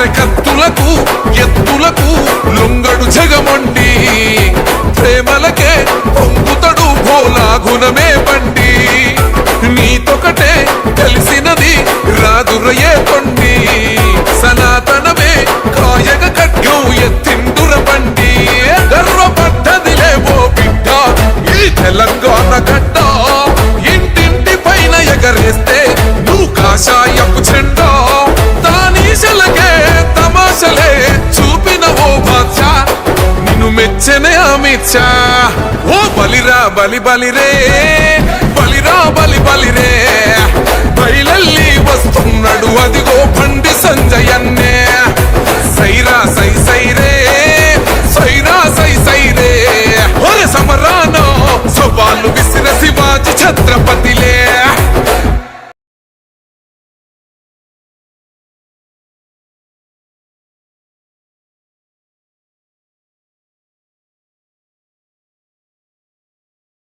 అరకత్తులకు ఎత్తులకు లొంగడు జగమండి ప్రేమలకే పొంగుతడు భోలా గుణమే బండి నీతొకటే తెలిసినది రాదురయే కొండి సనాతనమే కాయగ ఖడ్గం ఎత్తిండుర బండి గర్వపడ్డదిలే ఓ బిడ్డ ఈ తెలంగాణ గడ్డ ఇంటింటి పైన ఎగరేస్తే నువ్వు కాషాయపు చెండా దానీశలకే తమాషలే చూపిన ఓ బాద్షా నిన్ను మెచ్చనే అమిత్ షా ఓ బలిరా బలి బలిరే బలిరా బలి బలిరే బయలల్లి వస్తున్నాడు అదిగో బండి సంజయన్నే